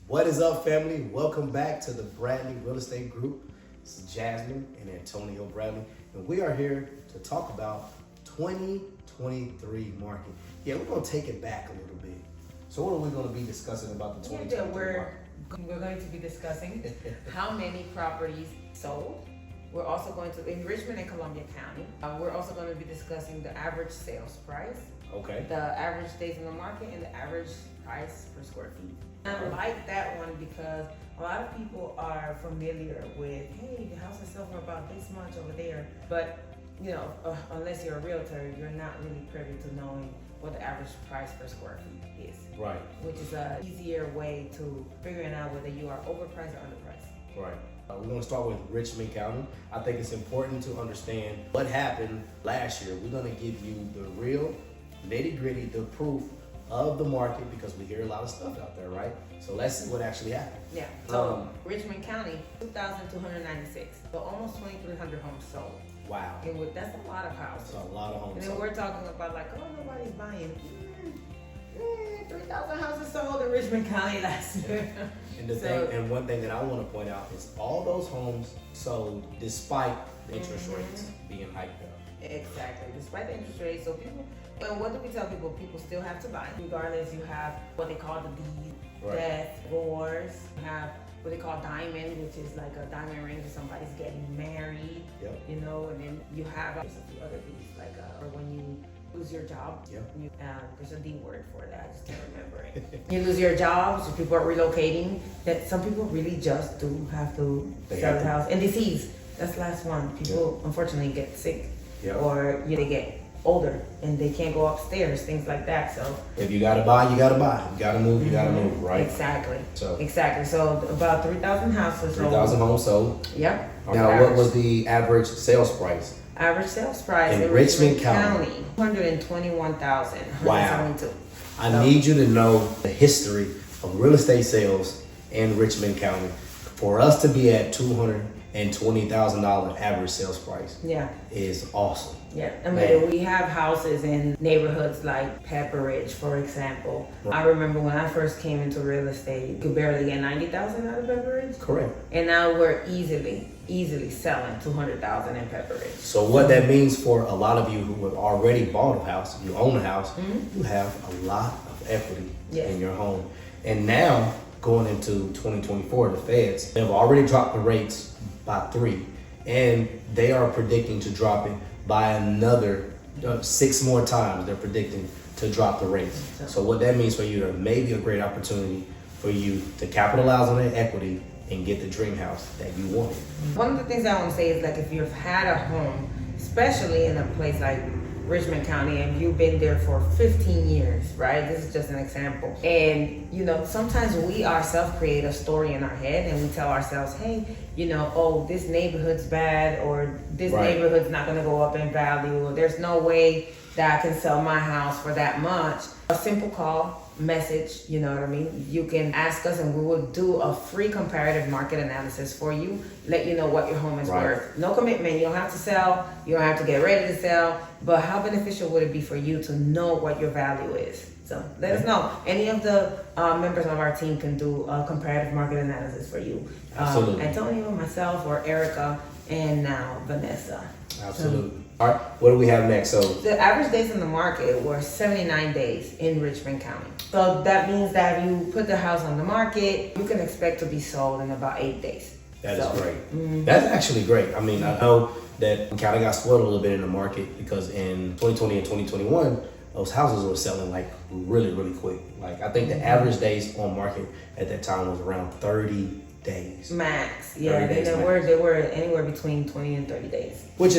What is up, family? Welcome back to the Bradley Real Estate Group. This is Jasmine and Antonio Bradley, and we are here to talk about 2023 market. Yeah, we're gonna take it back a little bit. So what are we gonna be discussing about the 2023 market? We're going to be discussing how many properties sold. We're also going to, in Richmond and Columbia County, we're also going to be discussing the average sales price, Okay. the average days in the market, and the average price per square feet. I like that one because a lot of people are familiar with, hey, the house is selling for about this much over there. But, you know, unless you're a realtor, you're not really privy to knowing what the average price per square feet is. Right. Which is a easier way to figuring out whether you are overpriced or underpriced. Right. We're going to start with Richmond County. I think it's important to understand what happened last year. We're going to give you the real nitty gritty, the proof of the market, because we hear a lot of stuff out there, right? So let's see what actually happened. Yeah. So Richmond County, 2,296. So almost 2,300 homes sold. Wow. And that's a lot of houses. That's a lot of homes. And then we're talking about like, oh, nobody's buying. 3,000 houses sold in Richmond County last year. And one thing that I want to point out is all those homes sold despite the interest rates being hiked up. Exactly, despite the interest rates. So people, well, what do we tell people? People still have to buy. Regardless, you have what they call the deed, death, divorce. You have what they call diamond, which is like a diamond ring if somebody's getting married. Yep. You know, and then you have there's a few other things like or when you lose your job. Yep. There's a D word for that. I just can't remember it. You lose your job, so people are relocating. That some people really just do have to sell the house. And disease. That's the last one. People unfortunately get sick. Yep. Or they get older and they can't go upstairs, things like that. So if you gotta buy, you gotta buy. You gotta move, you gotta move, right? Exactly. So about 3,000 houses. 3,000 homes sold. Yep. Now, what was the average sales price? Average sales price in Richmond County? 121,000. Wow. I need you to know the history of real estate sales in Richmond County. For us to be at $220,000 average sales price, is awesome. Yeah, I mean, we have houses in neighborhoods like Pepperidge, for example. I remember when I first came into real estate, you could barely get 90,000 out of Pepperidge. Correct. And now we're easily selling 200,000 in Pepperidge. So what that means for a lot of you who have already bought a house, you own a house, you have a lot of equity in your home. And now, going into 2024, the feds, they've already dropped the rates by 3, and they are predicting to drop it by another 6 more times. They're predicting to drop the rates. So what that means for you, there may be a great opportunity for you to capitalize on that equity and get the dream house that you wanted. One of the things I want to say is like if you've had a home, especially in a place like Richmond County, and you've been there for 15 years, right? This is just an example. And, you know, sometimes we ourselves create a story in our head and we tell ourselves, hey, you know, oh, this neighborhood's bad, or this neighborhood's not going to go up in value, or there's no way that I can sell my house for that much. A simple call, message, you know what I mean? You can ask us and we will do a free comparative market analysis for you, let you know what your home is worth. No commitment, you don't have to sell, you don't have to get ready to sell, but how beneficial would it be for you to know what your value is? So let us know. Any of the members of our team can do a comparative market analysis for you. Absolutely. Antonio, myself, or Erica, and now Vanessa. Absolutely. All right, what do we have next? So the average days in the market were 79 days in Richmond County. So that means that if you put the house on the market, you can expect to be sold in about 8 days. That is great. That's actually great. I mean, I know that we kind of got spoiled a little bit in the market because in 2020 and 2021, those houses were selling like really, really quick. Like I think the average days on market at that time was around 30 days. Max. Yeah, they were anywhere between 20 and 30 days. Which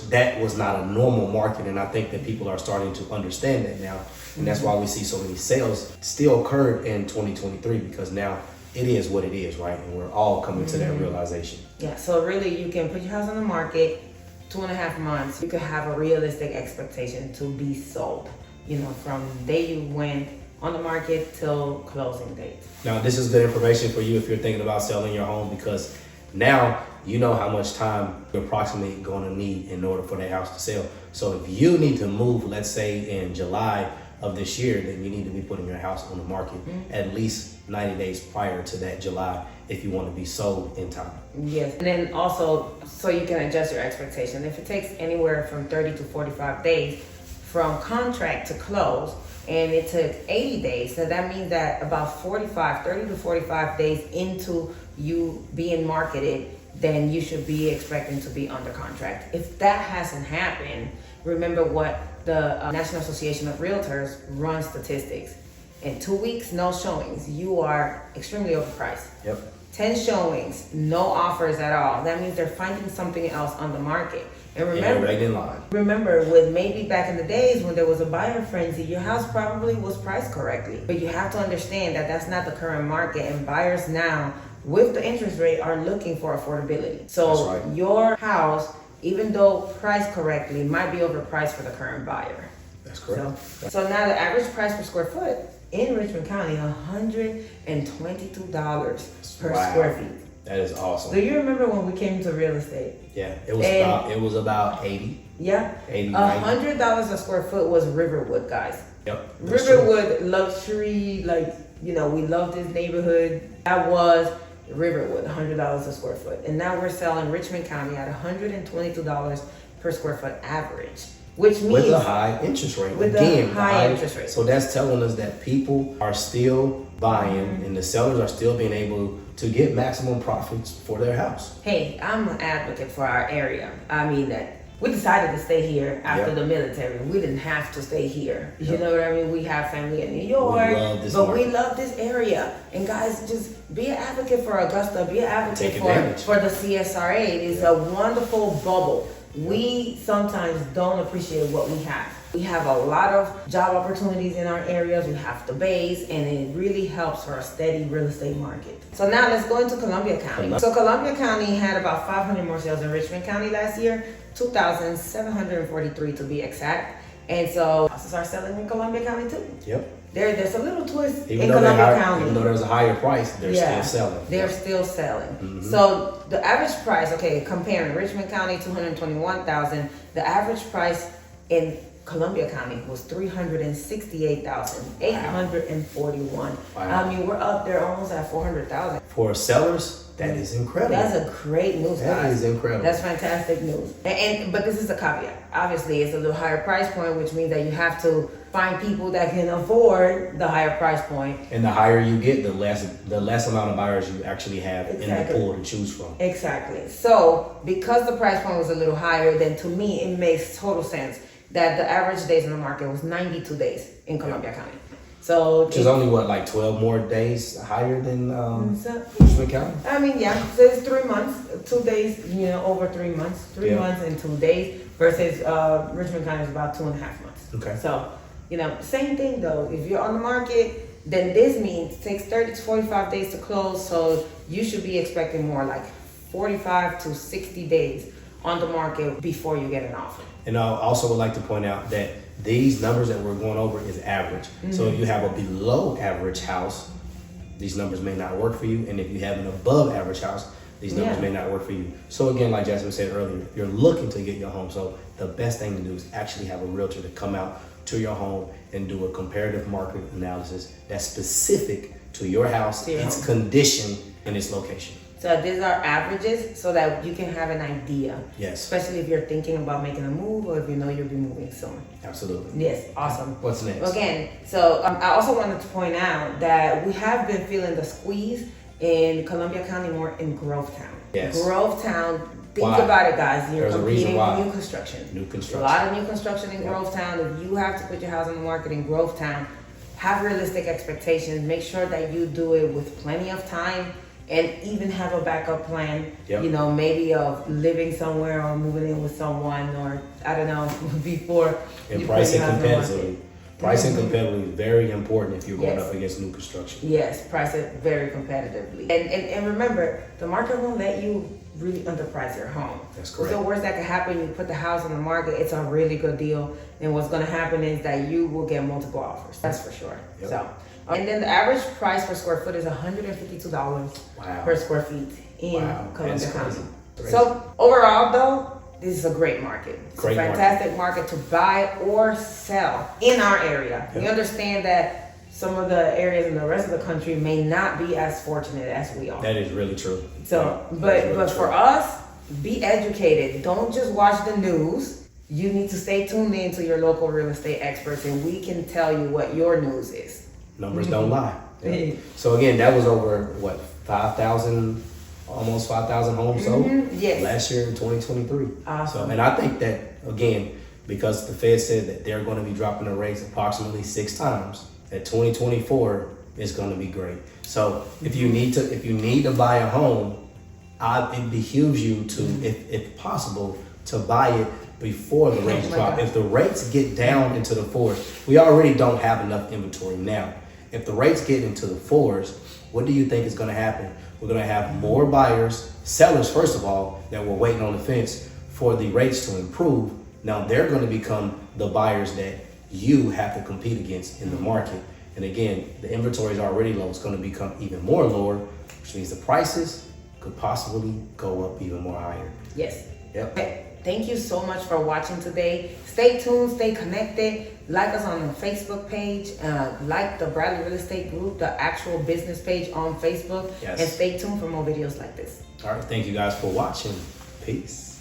that was not a normal market, and I think that people are starting to understand that now. And that's why we see so many sales still occurred in 2023, because now it is what it is, right? And we're all coming to that realization. Yeah, so really you can put your house on the market, 2.5 months, you could have a realistic expectation to be sold, you know, from the day you went on the market till closing date. Now, this is good information for you if you're thinking about selling your home, because now you know how much time you're approximately going to need in order for that house to sell. So if you need to move, let's say in July of this year, then you need to be putting your house on the market at least 90 days prior to that July if you want to be sold in time. Yes, and then also so you can adjust your expectation. If it takes anywhere from 30 to 45 days from contract to close, and it took 80 days, so that means that about 30 to 45 days into you being marketed, then you should be expecting to be under contract. If that hasn't happened, remember what the National Association of Realtors runs statistics. In 2 weeks, no showings, you are extremely overpriced. Yep. 10 showings, no offers at all. That means they're finding something else on the market. And remember, right in line. Remember, with maybe back in the days when there was a buyer frenzy, your house probably was priced correctly. But you have to understand that that's not the current market, and buyers now, with the interest rate, are looking for affordability. So right. Your house, even though priced correctly, might be overpriced for the current buyer. That's correct. So now the average price per square foot in Richmond County, $122 per square feet. That is awesome. Do you remember when we came to real estate? Yeah, it was about 80. Yeah, $100 a square foot was Riverwood, guys. Yep. Riverwood luxury, like, you know, we love this neighborhood. That was Riverwood, $100 a square foot, and now we're selling Richmond County at $122 per square foot average. Which means with a high interest rate. With a high interest rate. So that's telling us that people are still buying and the sellers are still being able to get maximum profits for their house. Hey, I'm an advocate for our area. I mean that we decided to stay here after the military. We didn't have to stay here. You know what I mean? We have family in New York, we love this area. And guys, just be an advocate for Augusta. Be an advocate for the CSRA. It is a wonderful bubble. We sometimes don't appreciate what we have. We have a lot of job opportunities in our areas. We have the base, and it really helps for a steady real estate market. So now let's go into Columbia County. So Columbia County had about 500 more sales than Richmond County last year, 2,743 to be exact. And so houses are selling in Columbia County too. Yep. There's a little twist in Columbia County. Even though there's a higher price, they're still selling. They're still selling. So the average price, comparing Richmond County, 221,000. The average price in Columbia County was 368,841. Wow. I mean, we're up there almost at 400,000. For sellers, that is incredible. That's a great news, guys. That is incredible. That's fantastic news. But this is a caveat. Obviously, it's a little higher price point, which means that you have to find people that can afford the higher price point. And the higher you get, the less amount of buyers you actually have in the pool to choose from. Exactly. So because the price point was a little higher, then to me it makes total sense that the average days in the market was 92 days in Columbia County. So which is only what, 12 more days higher than Richmond County? I mean, so it's 3 months, 2 days, over 3 months, 3 months and 2 days versus Richmond County is about 2.5 months. Okay. So, same thing though. If you're on the market, then this means it takes 30 to 45 days to close. So you should be expecting more like 45 to 60 days on the market before you get an offer. And I also would like to point out that these numbers that we're going over is average. So if you have a below average house, these numbers may not work for you. And if you have an above average house, these numbers may not work for you. So again, like Jasmine said earlier, you're looking to get your home. So the best thing to do is actually have a realtor to come out to your home and do a comparative market analysis that's specific to your house, its condition, and its location. So these are averages so that you can have an idea. Yes. Especially if you're thinking about making a move or if you know you'll be moving soon. Absolutely. Yes, awesome. What's next? Again, so I also wanted to point out that we have been feeling the squeeze in Columbia County more in Grovetown. Yes. Grovetown, think about it, guys. You're competing with new construction. New construction. A lot of new construction in Grovetown. If you have to put your house on the market in Grovetown, have realistic expectations. Make sure that you do it with plenty of time. And even have a backup plan, maybe of living somewhere or moving in with someone, or I don't know, before. And pricing competitively. Pricing competitively is very important if you're going up against new construction. Yes, price it very competitively. And remember, the market won't let you really underprice your home. That's correct. So the worst that could happen, you put the house on the market, it's a really good deal. And what's going to happen is that you will get multiple offers. That's for sure. Yep. So. And then the average price per square foot is $152 per square feet in Columbia County. So overall though, this is a great market. It's Great a fantastic market to buy or sell in our area. Yep. We understand that some of the areas in the rest of the country may not be as fortunate as we are. That is really true. So, Yeah, but that is really for true. us, be educated. Don't just watch the news. You need to stay tuned in to your local real estate experts, and we can tell you what your news is. Numbers don't lie. Yeah. Yeah. So again, that was over what 5,000, almost 5,000 homes sold Yes. last year in 2023. Awesome. So, and I think that again, because the Fed said that they're going to be dropping the rates approximately 6 times, that 2024 is going to be great. So if you need to buy a home, it behooves you to, if possible, to buy it before the rates drop. If the rates get down into the 4s, we already don't have enough inventory now. If the rates get into the 4s, what do you think is going to happen? We're going to have more buyers, sellers, first of all, that were waiting on the fence for the rates to improve. Now they're going to become the buyers that you have to compete against in the market. And again, the inventory is already low. It's going to become even more lower, which means the prices could possibly go up even more higher. Yes. Yep. Okay. Thank you so much for watching today. Stay tuned, stay connected. Like us on the Facebook page. Like the Bradley Real Estate Group, the actual business page on Facebook. Yes. And stay tuned for more videos like this. All right. Thank you guys for watching. Peace.